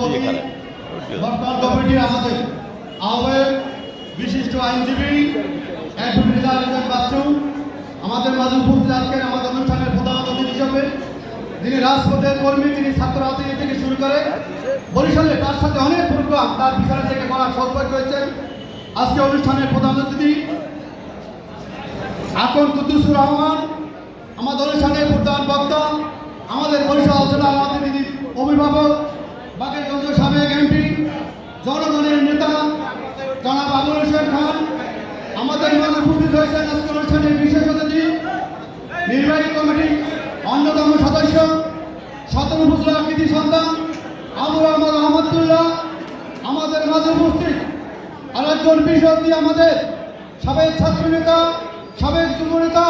সভাপতি বর্তমান কমিটির আমাদের আহ্বায়ক বিশিষ্ট আইনজীবী অ্যাডভোকেট বাচ্চু আমাদের মাঝে উপস্থিত আজকের আমাদের অনুষ্ঠানের প্রধান অতিথি হিসেবে যিনি রাজপথের কর্মী, তিনি ছাত্র রাজনীতি থেকে শুরু করে বরিশালে তার সাথে অনেক প্রোগ্রাম তার পিছনে থেকে করার সৌভাগ্য হয়েছেন। আজকে অনুষ্ঠানের প্রধান অতিথি আকন কুদ্দুসুর রহমান, আমাদের অনুষ্ঠানের প্রধান বক্তা, আমাদের বরিশাল জেলার রাজনীতির অভিভাবক, বাকেরগঞ্জ সাবেক এমপি, জনগণের নেতা জনাব আবুল হোসেন খান, আমাদের মাঝে উপস্থিত হয়েছেন আজকে অনুষ্ঠানের বিশেষ অতিথি নির্বাহী কমিটির অন্যতম সদস্য সদর উপজেলা কৃতি সন্তান আবু রহমান আহমদুল্লাহ, আমাদের মাঝে উপস্থিত আরেকজন বিশেষ অতিথি আমাদের সাবেক ছাত্রনেতা, সাবেক যুব নেতা,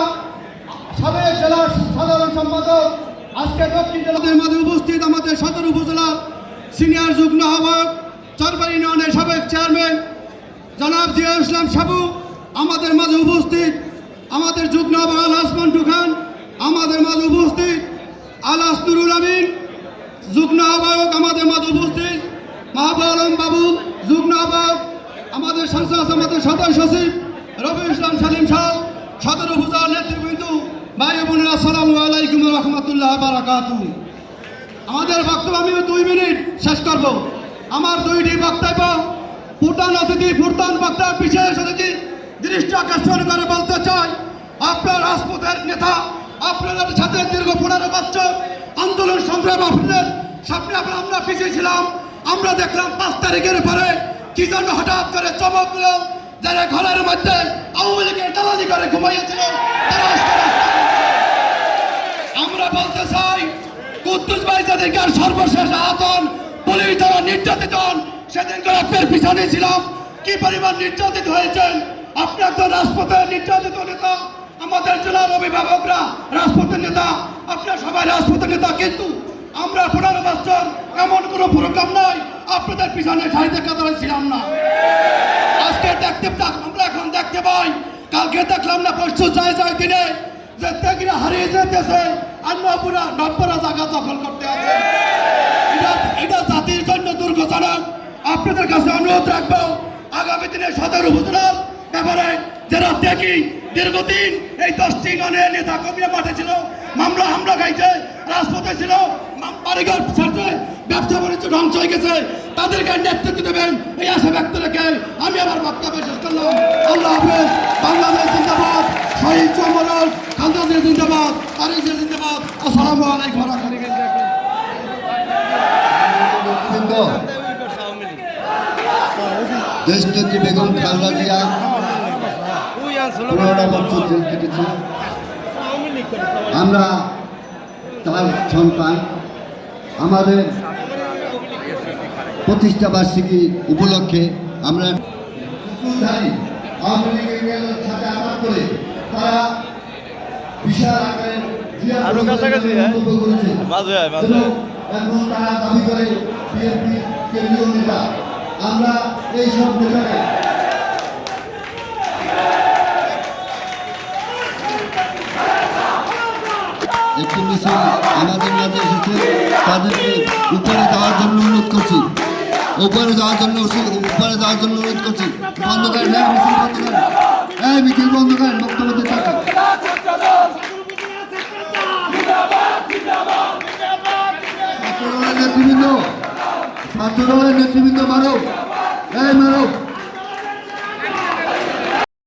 সাবেক জেলার সাধারণ সম্পাদক, আজকে দক্ষিণ জেলাদের মাঝে উপস্থিত আমাদের সদর উপজেলার সিনিয়র যুগ্ম আহ্বায়ক, চরবাড়ি ইউনিয়নের সাবেক চেয়ারম্যান জনাব জিয়া ইসলাম সাবু, আমাদের মাঝে উপস্থিত আমাদের যুগ্ম আহ্বায়ক আলাস মন্টু খান, আমাদের মাঝে উপস্থিত আলাস নুরুল আমিন যুগ্ম আহ্বায়ক, আমাদের মাঝে উপস্থিত মাহবুব আলম বাবু যুগ্ম আহ্বায়ক, আমাদের সংসদ আমাদের সদস্য সচিব রবি ইসলাম সালিম শাহ, সদর উপজেলার নেতৃবৃন্দ, ভাই বোনেরা, আসসালামু আলাইকুম রহমতুল্লাহ বারাকাতুহু। আমাদের বক্তব্য আমি 2 মিনিট শেষ করব। আমার 2টি বক্তব্য প্রধান অতিথি প্রধান বক্তার বিশেষ অতিথি দৃষ্টি আকর্ষণ করে বলতে চাই, আপনার রাজপথের নেতা, আপনাদের সাথে দীর্ঘ 15 বছর আন্দোলন সংগ্রাম, আপনাদের সামনে আমরা পিছিয়ে ছিলাম। আমরা দেখলাম 5 তারিখের পরে কি জন্য হঠাৎ করে চমক দিল, যারা ঘরের মধ্যে আওয়ামী লীগের দালালি করে ঘুমাইয়েছিল তারা আমরা বলতে চাই, কুদ্দুস ভাই যেদিনকার সর্বশেষ আহতন পুলিশ দ্বারা নির্যাতিত হন, সেদিনকার আপনার পিছনে ছিলাম কি পরিমাণ নির্যাতিত হয়েছেন। আপনার তো রাজপথের নির্যাতিত নেতা, আমাদের জেলার অভিভাবকরা রাজপথের নেতা, আপনার সবাই রাজপথের নেতা, কিন্তু আমরা 15 বছর এমন কোনো প্রোগ্রাম নাই আপনাদের পিছনে খাইতে কাতারে ছিলাম না। আজকে আমরা এখন দেখতে পাই, কালকে দেখলাম না, পরশু যায় দিনে যে তেগিরা হারিয়ে যেতেছে আর নব্বরা জায়গা দখল করতে আছে। এটা জাতির জন্য দুর্ঘটনাজনক। আপনাদের কাছে অনুরোধ রাখবো, আগামী দিনে সদর উপজেলার ব্যাপারে যারা দেখি দীর্ঘদিন এই 10টি ইউনিয়নের নেতা কর্মীরা মাঠে ছিল, মামলা হামলা খাইছে, রাজপথে ছিল, বাড়িঘর ছাড়ছে, ব্যবসা বাণিজ্য ধ্বংস হয়ে গেছে, তাদেরকে নেতৃত্ব দেবেন এই আশা ব্যক্ত রেখে আমি আমার বক্তব্য শেষ করলাম। আল্লাহ হাফেজ। বাংলাদেশ জিন্দাবাদ, শহীদ চমরল, খালেদা জিয়া জিন্দাবাদ, তারেক জিয়া জিন্দাবাদ। আসসালামু আলাইকুম ওয়া রাহমাতুল্লাহ। দেশনেত্রী বেগম খালেদা জিয়া 15 বছর জেল কেটেছে। আমরা তার সন্তান, আমাদের প্রতিষ্ঠা বার্ষিকী উপলক্ষে আমরা আওয়ামী লীগের সাথে আঘাত করে তারা বিশাল আকারের মন্তব্য করেছে। এখন তারা দাবি করে বিএনপি কেন্দ্রীয় নেতা। আমরা এই সব নেতাকে একটি মিছিল আমাদের মাঝে এসেছে, তাদেরকে উপরে যাওয়ার জন্য অনুরোধ করছি, উপরে যাওয়ার জন্য অনুরোধ করছি। বন্ধ করেন, মিছিল বন্ধ করেন, মিছিল বন্ধ করেন, বক্তব্য দিতে থাকেন। ছাত্রদলের নেতৃবৃন্দ মারো, মারো।